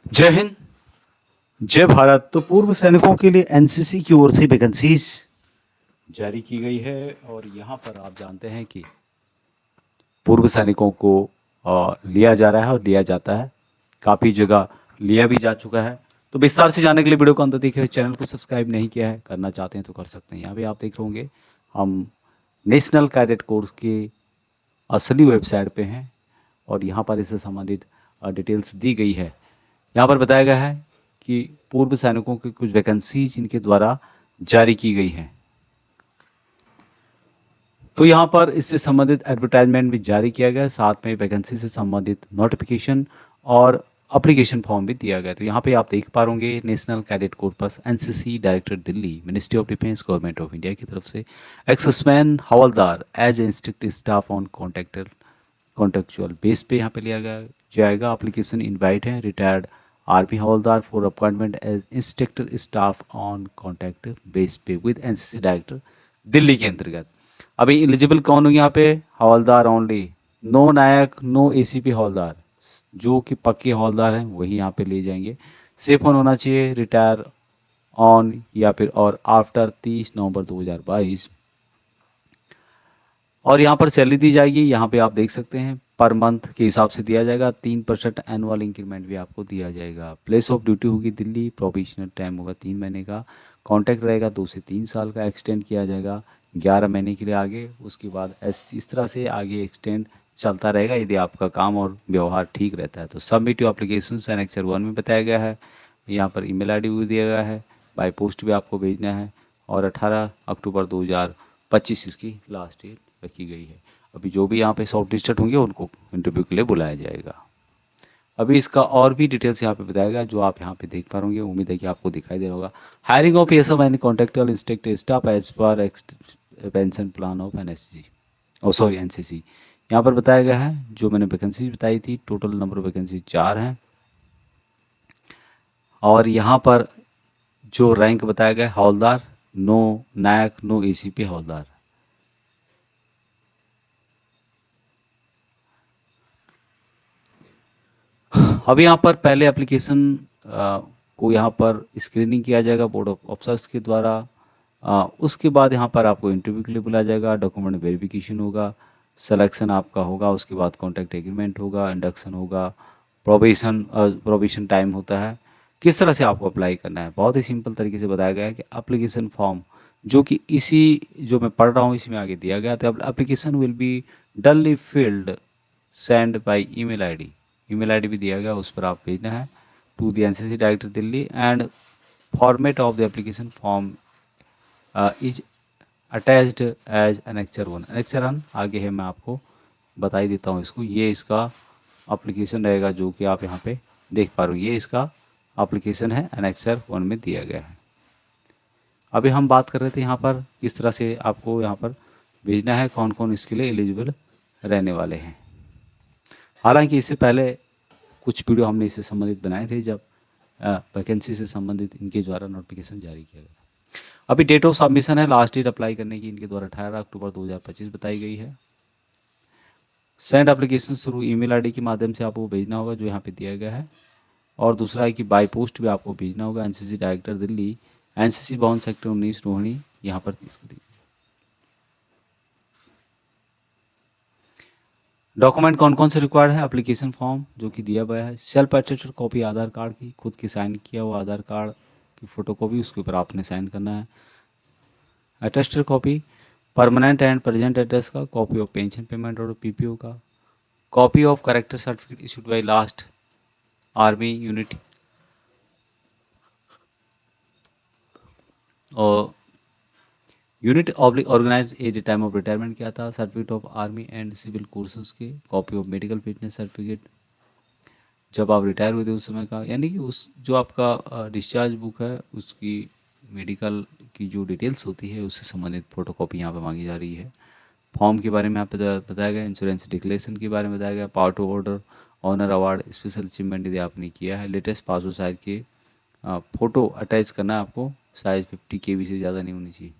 जय हिंद, जय भारत। तो पूर्व सैनिकों के लिए एनसीसी की ओर से वैकेंसीज जारी की गई है और यहाँ पर आप जानते हैं कि पूर्व सैनिकों को लिया जा रहा है और लिया जाता है। काफ़ी जगह लिया भी जा चुका है। तो विस्तार से जानने के लिए वीडियो को अंत देखिए। चैनल को सब्सक्राइब नहीं किया है, करना चाहते हैं तो कर सकते हैं। यहाँ पे आप देख रहे होंगे हम नेशनल कैडेट कोर्स के असली वेबसाइट पे हैं और यहाँ पर इससे संबंधित डिटेल्स दी गई है। यहाँ पर बताया गया है कि पूर्व सैनिकों की कुछ वैकेंसीज इनके द्वारा जारी की गई हैं। तो यहाँ पर इससे संबंधित एडवर्टाइजमेंट भी जारी किया गया है, साथ में वैकेंसी से संबंधित नोटिफिकेशन और एप्लीकेशन फॉर्म भी दिया गया। तो यहाँ पे आप देख पा होंगे national cadet corps NCC director Delhi ministry of defence government of India की तरफ से एक्समैन havildar as instructor staff on contractual base पे यहाँ पे लिया गया जाएगा। एप्लीकेशन इनवाइट है retired army havildar for appointment as instructor staff on contract base पे विद एनसीसी डायरेक्टर दिल्ली के अंतर्गत। अभी एलिजिबल कौन होंगे यहाँ पे? Havildar only, no naik, no ACP havildar. जो कि पक्के हवलदार हैं वही यहाँ पे ले जाएंगे। सेफ ऑन होना चाहिए, रिटायर ऑन या फिर और आफ्टर 30 नवंबर 2022। और यहाँ पर सैलरी दी जाएगी, यहाँ पे आप देख सकते हैं पर मंथ के हिसाब से दिया जाएगा। 3% एनुअल इंक्रीमेंट भी आपको दिया जाएगा। प्लेस ऑफ ड्यूटी होगी दिल्ली। प्रोबेशनल टाइम होगा 3 महीने का। कॉन्ट्रैक्ट रहेगा 2 से 3 साल का। एक्सटेंड किया जाएगा 11 महीने के लिए आगे। उसके बाद इस तरह से आगे एक्सटेंड चलता रहेगा यदि आपका काम और व्यवहार ठीक रहता है। तो सबमिट योर एप्लीकेशन एनेक्चर 1 में बताया गया है। यहाँ पर ईमेल आईडी भी दिया गया है। बाय पोस्ट भी आपको भेजना है और 18 अक्टूबर 2025 इसकी लास्ट डेट रखी गई है। अभी जो भी यहाँ पे शॉर्ट लिस्टेड होंगे उनको इंटरव्यू के लिए बुलाया जाएगा। अभी इसका और भी डिटेल्स यहाँ पे बताया गया जो आप यहाँ पे देख पा रहे होंगे। उम्मीद है कि आपको दिखाई दे रहा होगा। Hiring of SM and contractual instructor staff as per expansion plan of NSG sorry NCC. यहाँ पर बताया गया है जो मैंने वैकेंसी बताई थी। टोटल नंबर ऑफ वैकेंसी 4 हैं और यहाँ पर जो रैंक बताया गया है हवलदार, नो नायक, नो एसीपी हवलदार। अब यहाँ पर पहले एप्लीकेशन को यहाँ पर स्क्रीनिंग किया जाएगा बोर्ड ऑफ ऑफिसर्स के द्वारा। उसके बाद यहाँ पर आपको इंटरव्यू के लिए बुलाया जाएगा। डॉक्यूमेंट वेरिफिकेशन होगा, सिलेक्शन आपका होगा। उसके बाद कॉन्ट्रैक्ट एग्रीमेंट होगा, इंडक्शन होगा, प्रोबेशन टाइम होता है। किस तरह से आपको अप्लाई करना है बहुत ही सिंपल तरीके से बताया गया है कि एप्लीकेशन फॉर्म जो कि इसी जो मैं पढ़ रहा हूँ इसमें आगे दिया गया। तो application will be duly filled send by email ID. Email ID भी दिया गया, उस पर आप भेजना है to the NCC director Delhi and format of the application form is attached as annexure 1। Annexure 1 आगे है, मैं आपको बता ही देता हूँ इसको। ये इसका एप्लीकेशन रहेगा जो कि आप यहाँ पे देख पा रहे हो। ये इसका एप्लीकेशन है, एनेक्चर 1 में दिया गया है। अभी हम बात कर रहे थे यहाँ पर किस तरह से आपको यहाँ पर भेजना है, कौन कौन इसके लिए एलिजिबल रहने वाले हैं। हालांकि इससे पहले कुछ वीडियो हमने इससे संबंधित बनाए थे जब वैकेंसी से संबंधित इनके द्वारा नोटिफिकेशन जारी किया गया। अभी डेट ऑफ सबमिशन है, लास्ट डेट अप्लाई करने की इनके द्वारा 18 अक्टूबर 2025 बताई गई है। Send application through email ID के माध्यम से आपको भेजना होगा जो यहाँ पे दिया गया है। और दूसरा है कि बाय पोस्ट भी आपको भेजना होगा। एनसीसी डायरेक्टर दिल्ली, एनसीसी भवन सेक्टर 19 रोहिणी, यहाँ पर इसको दी। डॉक्यूमेंट कौन कौन से रिक्वायर्ड है? एप्लीकेशन फॉर्म जो कि दिया गया है, self attested copy Aadhaar card की, खुद की साइन किया हुआ आधार कार्ड की फोटो कॉपी, उसके ऊपर आपने साइन करना है। Attested copy permanent and present address का, कॉपी ऑफ पेंशन पेमेंट और पीपीओ का, copy of character certificate issued by last army unit और unit organise as time of retirement क्या था, certificate of army and civil courses के, copy of medical fitness certificate जब आप retire हुए थे उस समय का, यानी कि उस जो आपका डिस्चार्ज बुक है उसकी मेडिकल की जो डिटेल्स होती है उससे संबंधित फोटोकॉपी यहाँ पे मांगी जा रही है। फॉर्म के बारे में यहाँ पे बताया गया, इंश्योरेंस डिक्लेरेशन के बारे में बताया गया, power to order, honour award, special achievement यदि आपने किया है, लेटेस्ट पासपोर्ट साइज के फ़ोटो अटैच करना है आपको, साइज 50 KB से ज़्यादा नहीं होनी चाहिए।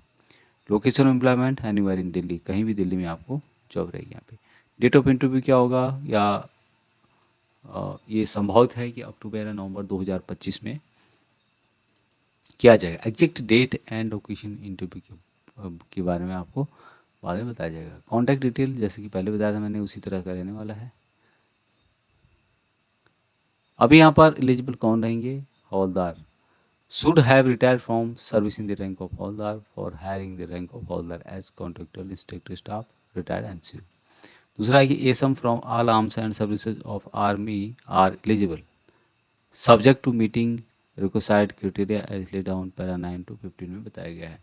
Location of employment anywhere in Delhi, कहीं भी दिल्ली में आपको जॉब रहेगी यहाँ पे। डेट ऑफ इंटरव्यू क्या होगा या ये संभवित है कि अक्टूबर या नवंबर 2025 में किया जाएगा। Exact date and location interview के बारे में आपको बाद में बताया जाएगा। कॉन्टैक्ट डिटेल जैसे कि पहले बताया था मैंने, उसी तरह का रहने वाला है। अभी यहाँ पर एलिजिबल कौन रहेंगे? हवलदार should have retired from service in the rank of Hawaldar for hiring the rank of Hawaldar as contractual instructor staff retired NCO। दूसरा है कि ASM from all arms and services of army are eligible subject to meeting requisite criteria as laid down para 9 to 15 में बताया गया है।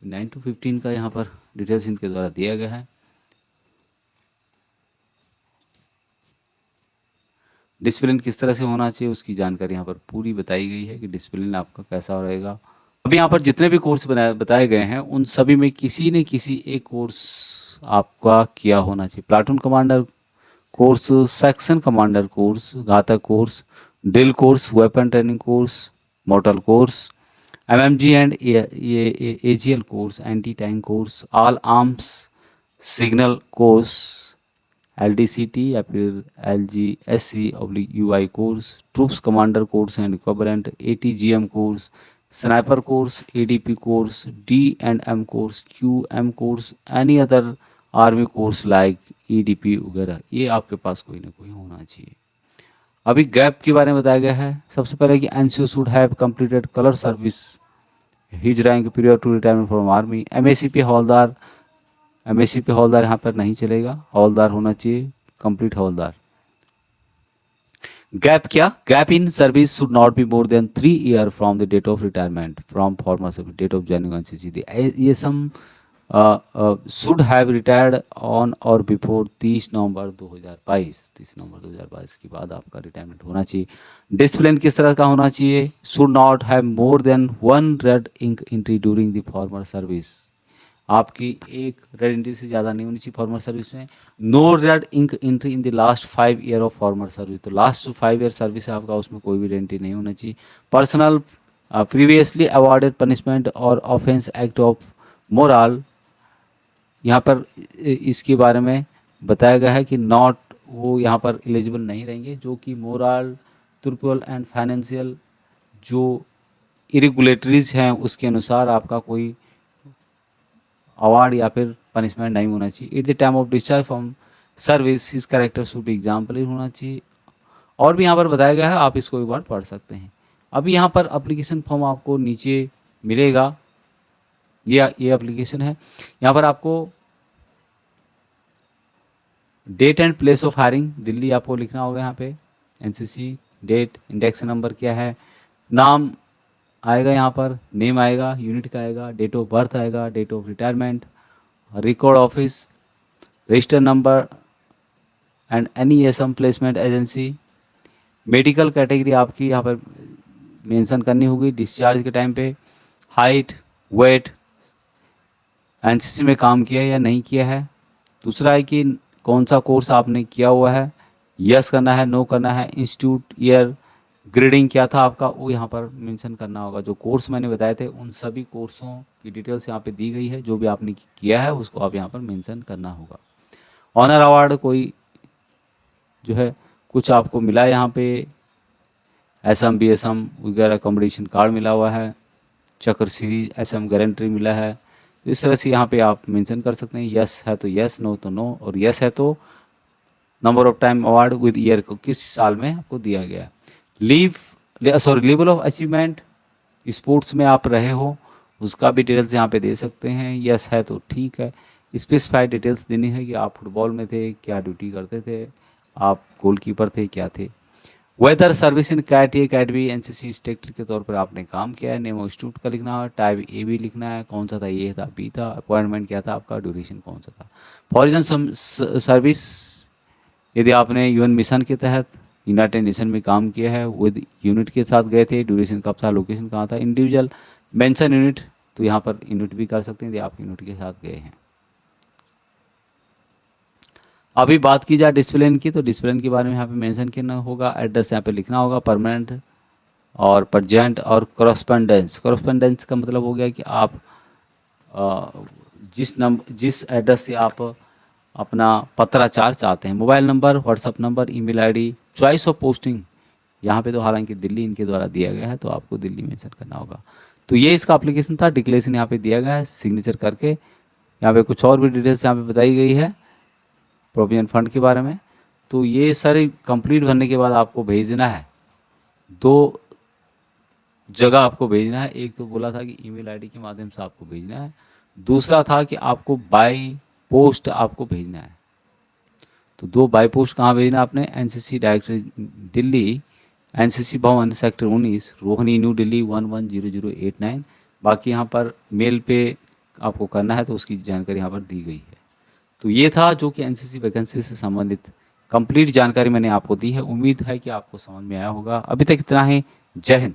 9 to 15 का यहाँ पर डिटेल्स इनके द्वारा दिया गया है। डिसिप्लिन किस तरह से होना चाहिए उसकी जानकारी यहाँ पर पूरी बताई गई है कि डिसिप्लिन आपका कैसा रहेगा। अभी यहाँ पर जितने भी कोर्स बताए गए हैं उन सभी में किसी न किसी एक कोर्स आपका किया होना चाहिए। Platoon commander course, section commander course, Ghatak course, drill course, weapon training course, mortar course, MMG and AGL course, anti tank course, all arms signal course, LDCT या फिर LGSC/UI course, troops commander course and equivalent, ATGM course, sniper course, ADP course, D&M course, QM course, any other army course like EDP वगैरह, ये आपके पास कोई ना कोई होना चाहिए। अभी गैप के बारे में बताया गया है। सबसे पहले कि NCO should have completed colour service his rank period to retirement from army. MACP हवलदार, MACP हवलदार यहाँ पर नहीं चलेगा, हवलदार होना चाहिए, कंप्लीट हवलदार। गैप क्या? Gap in service should not be more than 3 year from the date of retirement from former service, date of joining NCC। ये some should have retired on or before 30 नवंबर 2022। 30 नवंबर 2022 के बाद आपका रिटायरमेंट होना चाहिए। Discipline किस तरह का होना चाहिए? Should not have more than 1 red ink entry during the former service. आपकी एक रेड एंट्री से ज़्यादा नहीं होनी चाहिए फॉर्मर सर्विस में। No red ink entry in the last 5 year of former service. तो लास्ट 5 ईयर सर्विस है आपका, उसमें कोई भी रेड एंट्री नहीं होना चाहिए। पर्सनल प्रीवियसली अवॉर्डेड पनिशमेंट और ऑफेंस एक्ट ऑफ मोरल, यहाँ पर इसके बारे में बताया गया है कि नॉट, वो यहाँ पर एलिजिबल नहीं रहेंगे जो कि मोरल, ट्रिपल एंड फाइनेंशियल जो इरेगुलेटरीज हैं उसके अनुसार आपका कोई अवार्ड या फिर पनिशमेंट नहीं होना चाहिए। At the time of discharge from service his character should be example होना चाहिए। और भी यहाँ पर बताया गया है, आप इसको एक बार पढ़ सकते हैं। अभी यहाँ पर एप्लीकेशन फॉर्म आपको नीचे मिलेगा, ये एप्लीकेशन है। यहाँ पर आपको date and place of hiring Delhi आपको लिखना होगा। यहाँ पे NCC डेट, इंडेक्स नंबर क्या है, नाम आएगा, यहाँ पर नेम आएगा, यूनिट का आएगा, डेट ऑफ बर्थ आएगा, date of retirement, record office, register number and any Assam placement agency. Medical category आपकी यहाँ पर मेंशन करनी होगी डिस्चार्ज के टाइम पे। हाइट, वेट, NCC में काम किया है या नहीं किया है। दूसरा है कि कौन सा कोर्स आपने किया हुआ है, यस करना है, नो करना है। इंस्टीट्यूट, ईयर, ग्रेडिंग क्या था आपका, वो यहाँ पर मेंशन करना होगा। जो कोर्स मैंने बताए थे उन सभी कोर्सों की डिटेल्स यहाँ पे दी गई है। जो भी आपने किया है उसको आप यहाँ पर मेंशन करना होगा। ऑनर अवार्ड कोई जो है कुछ आपको मिला है यहाँ पे, SM BSM वगैरह कॉम्पिटिशन कार्ड मिला हुआ है, चक्र सीरीज SM गारंटी मिला है। इस तरह से यहाँ पे आप मेंशन कर सकते हैं। यस है तो यस, नो तो नो, और यस है तो number of time award with year को किस साल में आपको दिया गया है। लेवल ऑफ अचीवमेंट, स्पोर्ट्स में आप रहे हो उसका भी डिटेल्स यहाँ पे दे सकते हैं। यस है तो ठीक है। स्पेसिफाइड डिटेल्स देनी है कि आप फुटबॉल में थे, क्या ड्यूटी करते थे, आप गोलकीपर थे, क्या थे। Whether service in cat A, cat B, NCC instructor के तौर पर आपने काम किया है। नेम ऑफ इंस्टीट्यूट का लिखना है, टाइप A भी लिखना है, कौन सा था, ए था, बी था, अपॉइंटमेंट क्या था आपका, ड्यूरेशन कौन सा था। फॉरेन सर्विस, यदि आपने UN मिशन के तहत यूनाइटेड नेशन में काम किया है, विद यूनिट के साथ गए थे, ड्यूरेशन कब था, लोकेशन कहाँ था। इंडिविजुअल मेंशन यूनिट, तो यहाँ पर यूनिट भी कर सकते हैं यदि आप यूनिट के साथ गए हैं। अभी बात की जाए डिसिप्लिन की, तो डिसिप्लिन के बारे में यहाँ पे मेंशन करना होगा। एड्रेस यहाँ पे लिखना होगा, परमानेंट और प्रजेंट और कॉरस्पॉन्डेंस। कॉरस्पॉन्डेंस का मतलब हो गया कि आप जिस एड्रेस से आप अपना पत्राचार चाहते हैं, mobile number, WhatsApp number, email ID, choice of posting, यहाँ पे तो हालांकि दिल्ली इनके द्वारा दिया गया है तो आपको दिल्ली मेंशन करना होगा। तो ये इसका एप्लीकेशन था, डिक्लेरेशन यहाँ पे दिया गया है सिग्नेचर करके। यहाँ पे कुछ और भी डिटेल्स यहाँ पे बताई गई है प्रोविजन फंड के बारे में। तो ये सारी कंप्लीट भरने के बाद आपको भेजना है, दो जगह आपको भेजना है। एक तो बोला था कि ईमेल आईडी के माध्यम से आपको भेजना है, दूसरा था कि आपको बाय पोस्ट आपको भेजना है। तो दो बाय पोस्ट कहाँ भेजना आपने, एनसीसी डायरेक्टर दिल्ली, एनसीसी भवन सेक्टर 19 रोहिणी न्यू दिल्ली 110089। बाकी यहाँ पर मेल पे आपको करना है तो उसकी जानकारी यहाँ पर दी गई है। तो ये था जो कि एनसीसी वैकेंसी से संबंधित कंप्लीट जानकारी मैंने आपको दी है। उम्मीद है कि आपको समझ में आया होगा। अभी तक इतना ही। जय हिंद।